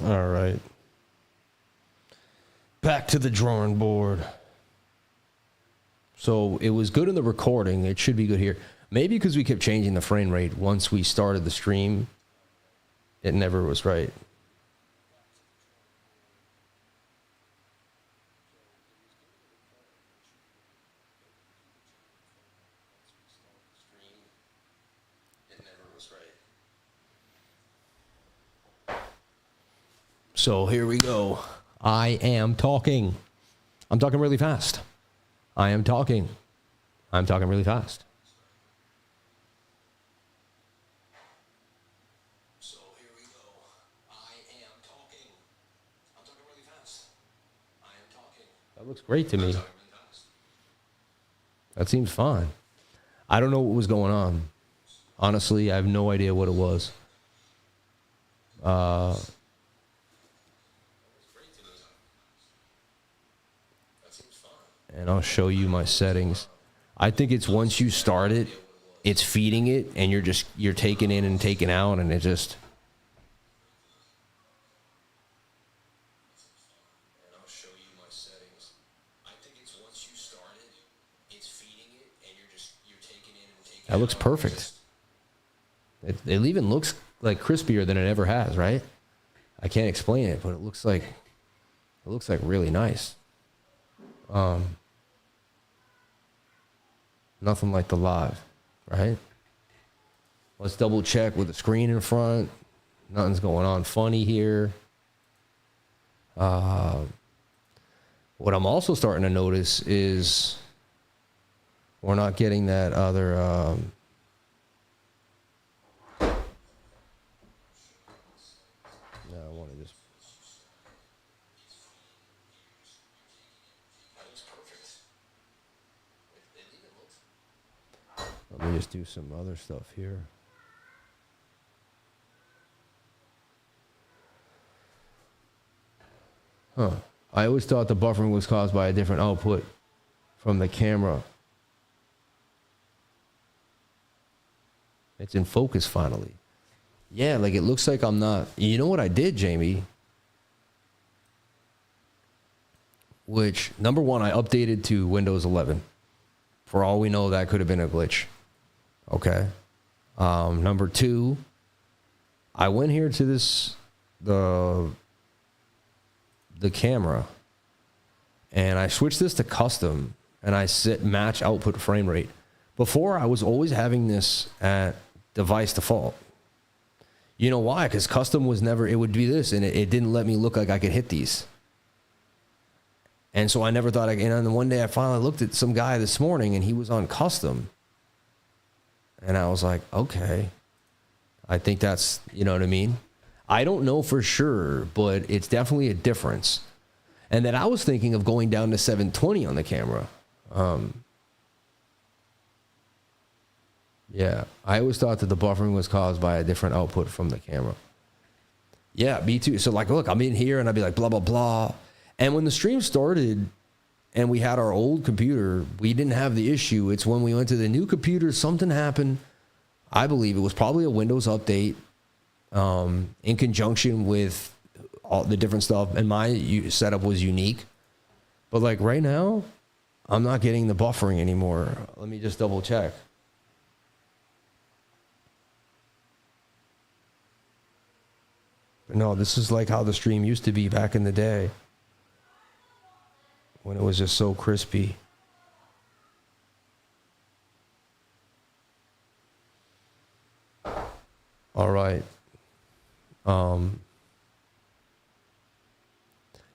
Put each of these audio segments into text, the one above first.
All right. Back to the drawing board. So it was good in the recording. It should be good here. Maybe because we kept changing the frame rate once we started the stream, it never was right. So here we go. I am talking. I'm talking really fast. I am talking. I'm talking really fast. So here we go. I am talking. I'm talking really fast. I am talking. That looks great to me. That seems fine. I don't know what was going on. Honestly, I have no idea what it was. And I'll show you my settings. I think it's once you start it, it's feeding it, and you're taking in and taking out, and it just. And I'll show you my settings. I think it's once you start it, it's feeding it, and you're taking in and taking out. That looks perfect. It even looks like crispier than it ever has, right? I can't explain it, but it looks like really nice. Nothing like the live, right? Let's double check with the screen in front. Nothing's going on funny here. What I'm also starting to notice is we're not getting that other. No, I want to just. Let me just do some other stuff here. Huh. I always thought the buffering was caused by a different output from the camera. It's in focus finally. Yeah, like it looks like I'm not. You know what I did, Jamie? Which, number one, I updated to Windows 11. For all we know, that could have been a glitch. Okay. Number two, I went here to the camera, and I switched this to custom, and I set match output frame rate. Before, I was always having this at device default. You know why? Because custom was never, it would be this, and it didn't let me look like I could hit these. And so I never thought, and then one day I finally looked at some guy this morning, and he was on custom. And I was like, okay, I think that's, you know what I mean? I don't know for sure, but it's definitely a difference. And then I was thinking of going down to 720 on the camera. Yeah, I always thought that the buffering was caused by a different output from the camera. Yeah, me too. So like, look, I'm in here and I'd be like, blah, blah, blah. And when the stream started and we had our old computer, we didn't have the issue. It's when we went to the new computer, something happened. I believe it was probably a Windows update in conjunction with all the different stuff. And my setup was unique. But like right now, I'm not getting the buffering anymore. Let me just double check. But no, this is like how the stream used to be back in the day, when it was just so crispy. All right.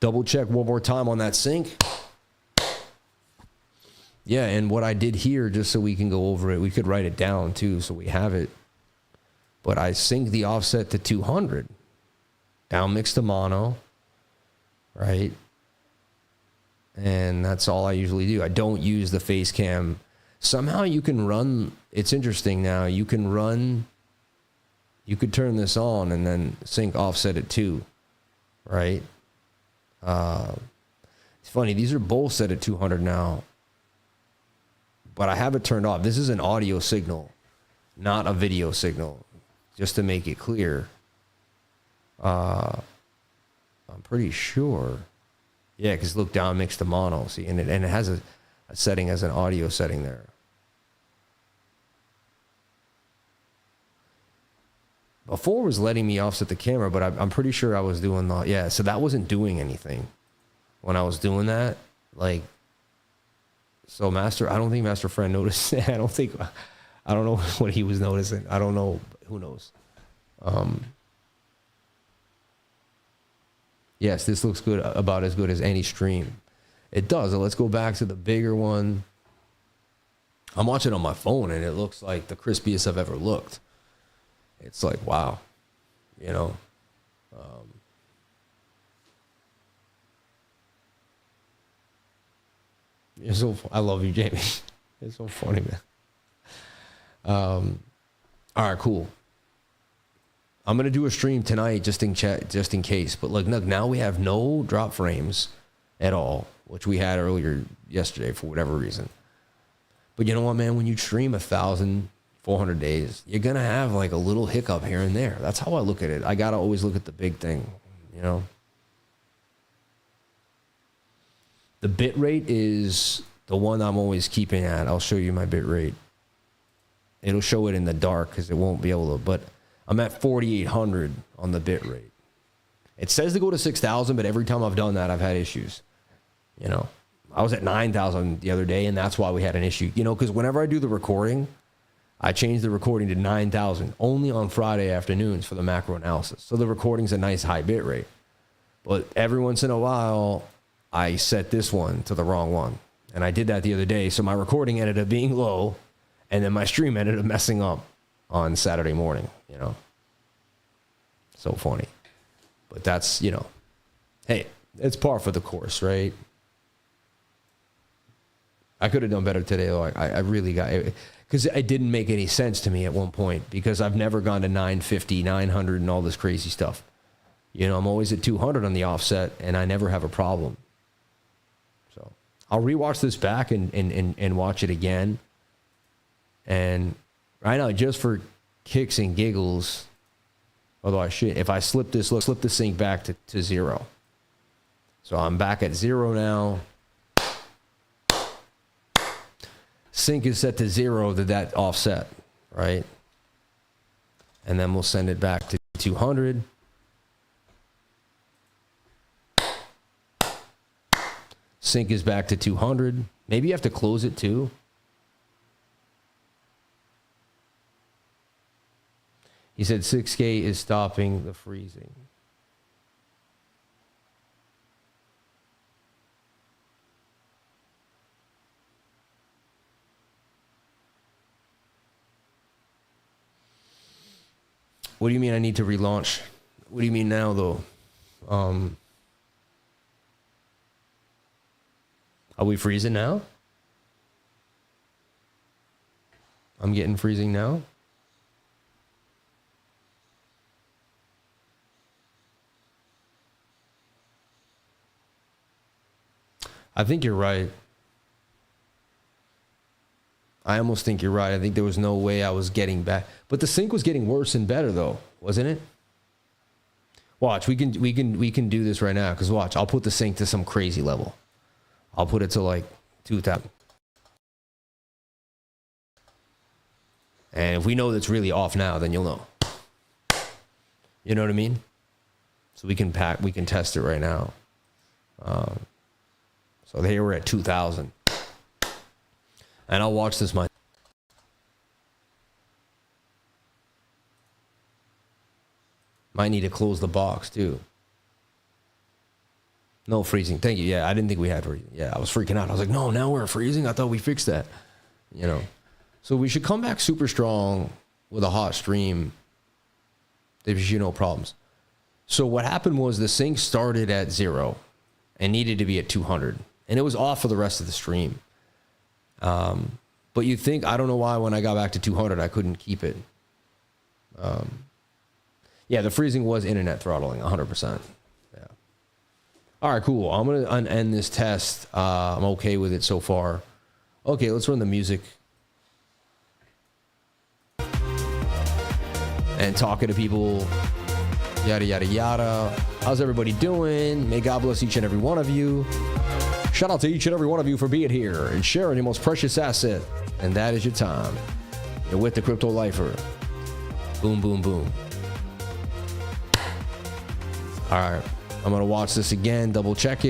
Double check one more time on that sync. Yeah, and what I did here, just so we can go over it, we could write it down too, so we have it. But I sync the offset to 200. Down mix to mono, right? And that's all I usually do. I don't use the face cam. Somehow you can run, it's interesting now, you can run, you could turn this on and then sync offset it too, right? It's funny, these are both set at 200 now, but I have it turned off. This is an audio signal, not a video signal, just to make it clear. I'm pretty sure. Yeah, because look, down mix to mono. See, and it has a setting as an audio setting there. Before was letting me offset the camera, but I'm pretty sure I was doing the, yeah, so that wasn't doing anything when I was doing that. Like, so I don't think Master Friend noticed. I don't know what he was noticing. I don't know. Who knows? Yes, this looks good, about as good as any stream. It does. Let's go back to the bigger one. I'm watching on my phone and it looks like the crispiest I've ever looked. It's like, wow, you know. You're so, I love you, Jamie. It's so funny, man. All right, cool. I'm gonna do a stream tonight just in case. But look, now we have no drop frames at all, which we had earlier yesterday for whatever reason. But you know what, man? When you stream 1,400 days, you're gonna have like a little hiccup here and there. That's how I look at it. I gotta always look at the big thing, you know. The bit rate is the one I'm always keeping at. I'll show you my bit rate. It'll show it in the dark because it won't be able to, but I'm at 4,800 on the bit rate. It says to go to 6,000, but every time I've done that, I've had issues. You know, I was at 9,000 the other day, and that's why we had an issue. You know, because whenever I do the recording, I change the recording to 9,000 only on Friday afternoons for the macro analysis. So the recording's a nice high bit rate. But every once in a while, I set this one to the wrong one. And I did that the other day. So my recording ended up being low, and then my stream ended up messing up on Saturday morning, you know. So funny. But that's, you know, hey, it's par for the course, right? I could have done better today, though. I really got it, because it didn't make any sense to me at one point, because I've never gone to 950, 900 and all this crazy stuff. You know, I'm always at 200 on the offset, and I never have a problem. So I'll rewatch this back and watch it again. And right now, just for kicks and giggles, although I should, if I slip this sync back to 0. So I'm back at 0 now. Sync is set to 0 to that offset, right? And then we'll send it back to 200. Sync is back to 200. Maybe you have to close it too. He said 6K is stopping the freezing. What do you mean I need to relaunch? What do you mean now, though? Are we freezing now? I'm getting freezing now? I think you're right. I almost think you're right. I think there was no way I was getting back. But the sync was getting worse and better, though, wasn't it? Watch, we can do this right now, because watch, I'll put the sync to some crazy level. I'll put it to like 2,000. And if we know that's really off now, then you'll know. You know what I mean? So we can test it right now. So here we're at 2,000. And I'll watch this might need to close the box too. No freezing. Thank you. Yeah, I didn't think we had freezing. Yeah, I was freaking out. I was like, no, now we're freezing. I thought we fixed that. You know. So we should come back super strong with a hot stream. There should be no problems. So what happened was the sync started at 0 and needed to be at 200. And it was off for the rest of the stream. But you'd think, I don't know why when I got back to 200, I couldn't keep it. Yeah, the freezing was internet throttling, 100%. Yeah. All right, cool. I'm going to end this test. I'm okay with it so far. Okay, let's run the music. And talking to people. Yada, yada, yada. How's everybody doing? May God bless each and every one of you. Shout out to each and every one of you for being here and sharing your most precious asset. And that is your time. You're with the Crypto Lifer. Boom, boom, boom. All right. I'm going to watch this again, double check it.